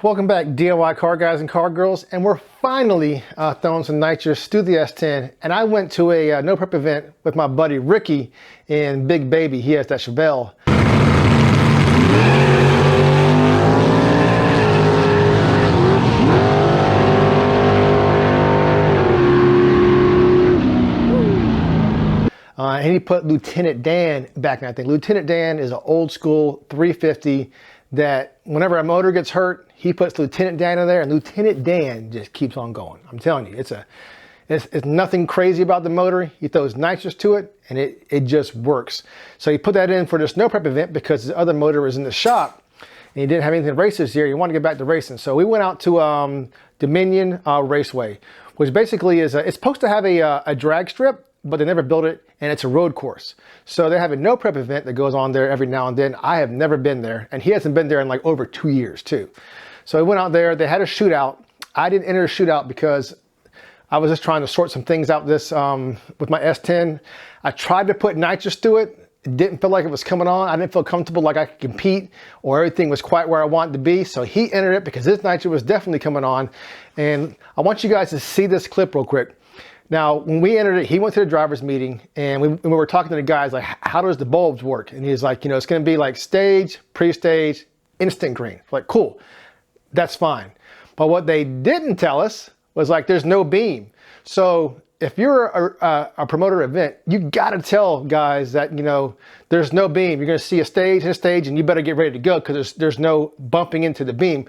Welcome back, DIY car guys and car girls, and we're finally throwing some nitrous through the S10. And I went to a no prep event with my buddy Ricky in Big Baby. He has that Chevelle. And he put Lieutenant Dan back in that thing. Lieutenant Dan is an old school 350 that whenever a motor gets hurt, he puts Lieutenant Dan in there, and Lieutenant Dan just keeps on going. I'm telling you, it's nothing crazy about the motor. He throws nitrous to it, and it just works. So he put that in for this no prep event because his other motor was in the shop, and he didn't have anything to race this year. He wanted to get back to racing. So we went out to Dominion Raceway, which basically is, it's supposed to have a drag strip, but they never built it, and it's a road course. So they have a no prep event that goes on there every now and then. I have never been there, and he hasn't been there in like over 2 years too. So we went out there, they had a shootout. I didn't enter a shootout because I was just trying to sort some things out this with my S10. I tried to put nitrous to it. It didn't feel like it was coming on. I didn't feel comfortable like I could compete or everything was quite where I wanted to be. So he entered it because his nitrous was definitely coming on. And I want you guys to see this clip real quick. Now, when we entered it, he went to the driver's meeting, and we were talking to the guys, like, how does the bulbs work? And he's like, you know, it's going to be like stage, pre-stage, instant green. Like, cool, that's fine. But what they didn't tell us was, like, there's no beam. So if you're a promoter event, you got to tell guys that, you know, there's no beam. You're going to see a stage and a stage, and you better get ready to go because there's no bumping into the beam.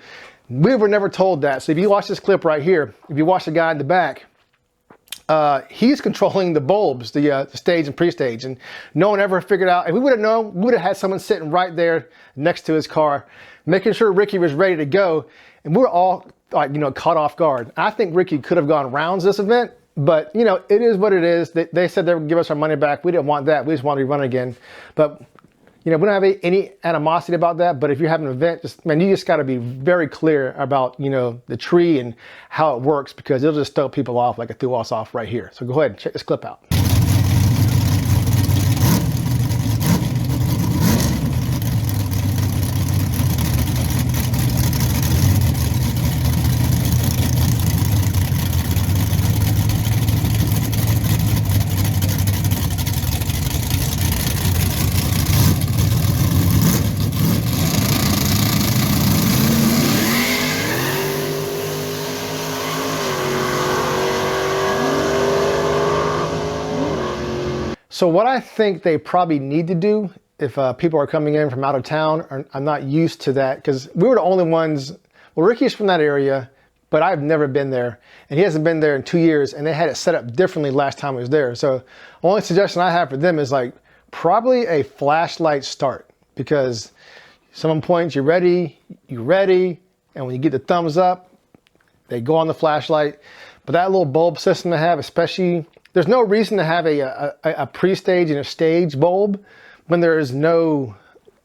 We were never told that. So if you watch this clip right here, if you watch the guy in the back, he's controlling the bulbs, the stage and pre-stage, and no one ever figured out. If we would have known, we would have had someone sitting right there next to his car, making sure Ricky was ready to go, and we were all, like, you know, caught off guard. I think Ricky could have gone rounds this event, but you know, it is what it is. They said they would give us our money back. We didn't want that. We just wanted to run again, but you know, we don't have any animosity about that. But if you're having an event, you just got to be very clear about, you know, the tree and how it works, because it'll just throw people off like it threw us off right here. So go ahead and check this clip out. So what I think they probably need to do, if people are coming in from out of town, or I'm not used to that, because we were the only ones, well, Ricky's from that area, but I've never been there, and he hasn't been there in 2 years, and they had it set up differently last time he was there. So the only suggestion I have for them is, like, probably a flashlight start, because someone points, you're ready, and when you get the thumbs up, they go on the flashlight. But that little bulb system to have, especially, there's no reason to have a pre-stage and a stage bulb when there is no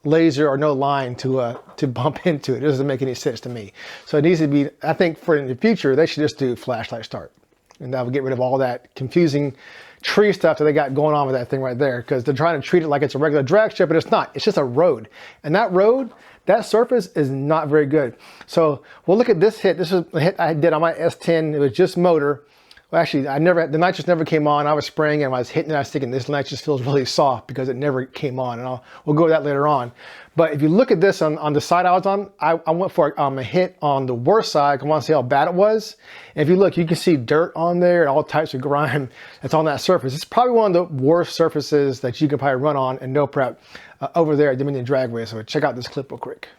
laser or no line to bump into it. It doesn't make any sense to me. So it needs to be, I think for in the future, they should just do flashlight start. And that would get rid of all that confusing tree stuff that they got going on with that thing right there, because they're trying to treat it like it's a regular drag strip, but it's not. It's just a road. And that road, that surface is not very good. So we'll look at this hit. This is a hit I did on my S10. It was just motor. Well, actually, the nitrous never came on. I was spraying and I was hitting it. I was thinking this nitrous feels really soft because it never came on, and we'll go over that later on. But if you look at this on the side I was on, I went for a hit on the worst side. I want to see how bad it was. And if you look, you can see dirt on there and all types of grime that's on that surface. It's probably one of the worst surfaces that you can probably run on in no prep over there at Dominion Dragway. So check out this clip real quick.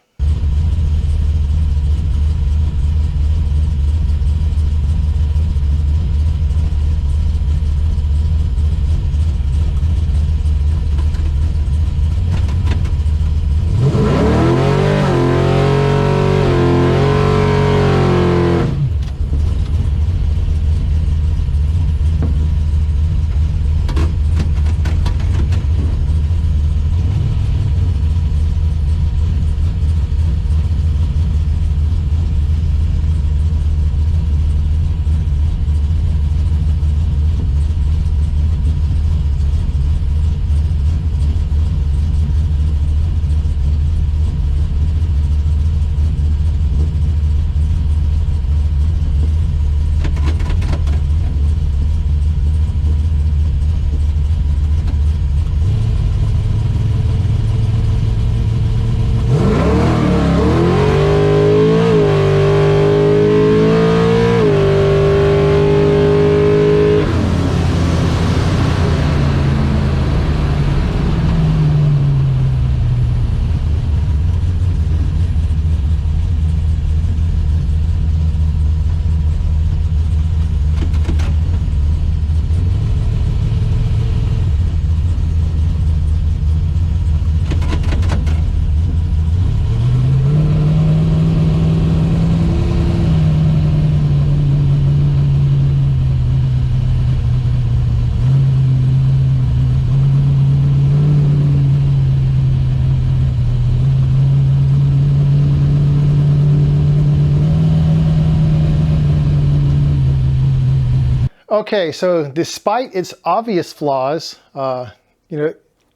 Okay, so despite its obvious flaws, you know,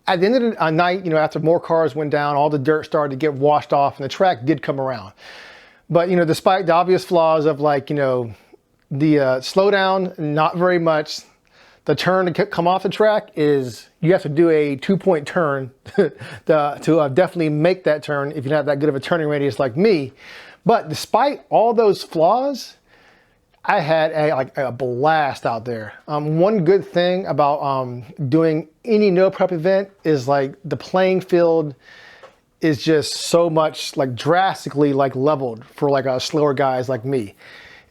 at the end of the night, you know, after more cars went down, all the dirt started to get washed off and the track did come around. But, you know, despite the obvious flaws of like, you know, the slowdown, not very much. The turn to come off the track is, you have to do a 2-point turn to definitely make that turn if you don't have that good of a turning radius like me. But despite all those flaws, I had a blast out there. One good thing about doing any no prep event is like the playing field is just so much like drastically like leveled for like slower guys like me.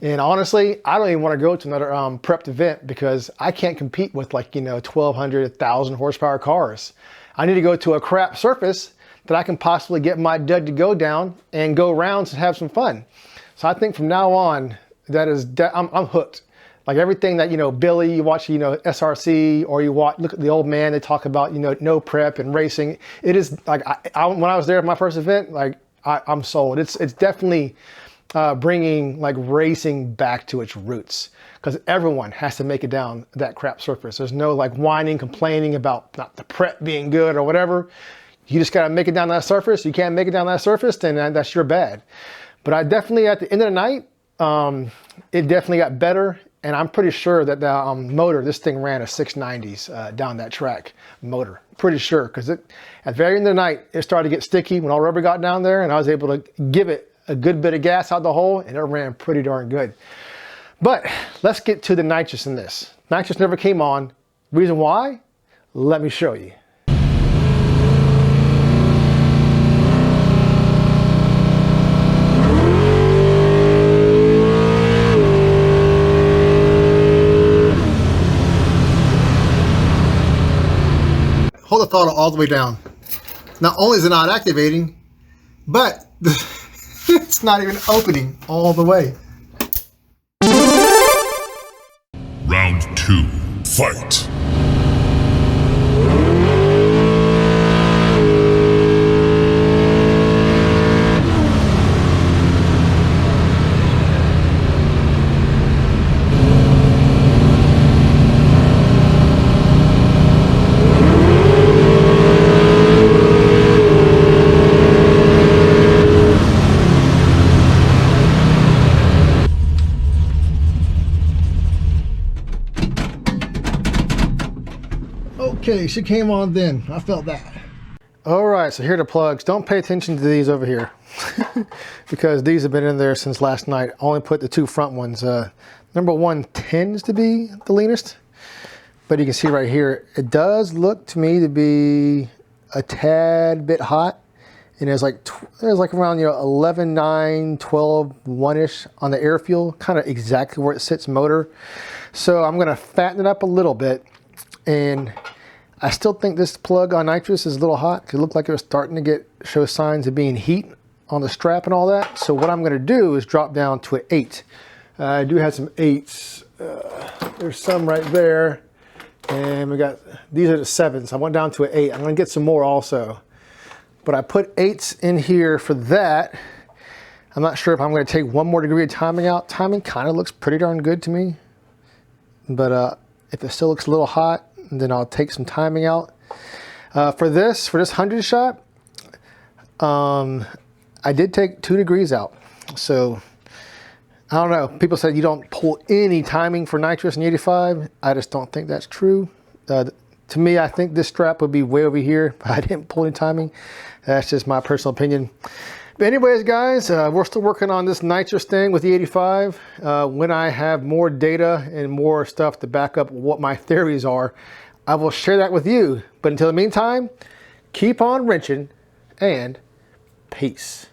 And honestly, I don't even want to go to another prepped event because I can't compete with like, you know, 1,200, 1,000 horsepower cars. I need to go to a crap surface that I can possibly get my dud to go down and go rounds and have some fun. So I think from now on, that is, I'm hooked. Like everything that, you know, Billy, you watch, you know, SRC, or you watch, look at the old man, they talk about, you know, no prep and racing. It is like, when I was there at my first event, like I'm sold. It's definitely bringing like racing back to its roots, because everyone has to make it down that crap surface. There's no like whining, complaining about not the prep being good or whatever. You just got to make it down that surface. You can't make it down that surface, then that's your bad. But I definitely, at the end of the night, it definitely got better. And I'm pretty sure that the motor, this thing ran a 690s down that track motor. Pretty sure, because at the very end of the night, it started to get sticky when all rubber got down there, and I was able to give it a good bit of gas out the hole, and it ran pretty darn good. But let's get to the nitrous in this. Nitrous never came on. Reason why? Let me show you. Hold the throttle all the way down. Not only is it not activating, but it's not even opening all the way. Round 2, fight! Okay, she came on then. I felt that. All right, so here are the plugs. Don't pay attention to these over here because these have been in there since last night. I only put the two front ones. Number one tends to be the leanest, but you can see right here, it does look to me to be a tad bit hot. And there's like around, you know, 11.9, 12.1-ish on the air fuel, kind of exactly where it sits motor. So I'm gonna fatten it up a little bit, and I still think this plug on nitrous is a little hot because it looked like it was starting to show signs of being heat on the strap and all that. So what I'm going to do is drop down to an 8. I do have some 8s. There's some right there, and we got, these are the 7s. I went down to an 8. I'm going to get some more also, but I put 8s in here for that. I'm not sure if I'm going to take one more degree of timing out. Timing kind of looks pretty darn good to me, but if it still looks a little hot, then I'll take some timing out. For this 100 shot, I did take 2 degrees out. So I don't know. People said you don't pull any timing for nitrous in E85. I just don't think that's true. To me, I think this strap would be way over here, but I didn't pull any timing. That's just my personal opinion. But anyways, guys, we're still working on this nitrous thing with the E85. When I have more data and more stuff to back up what my theories are, I will share that with you. But until the meantime, keep on wrenching and peace.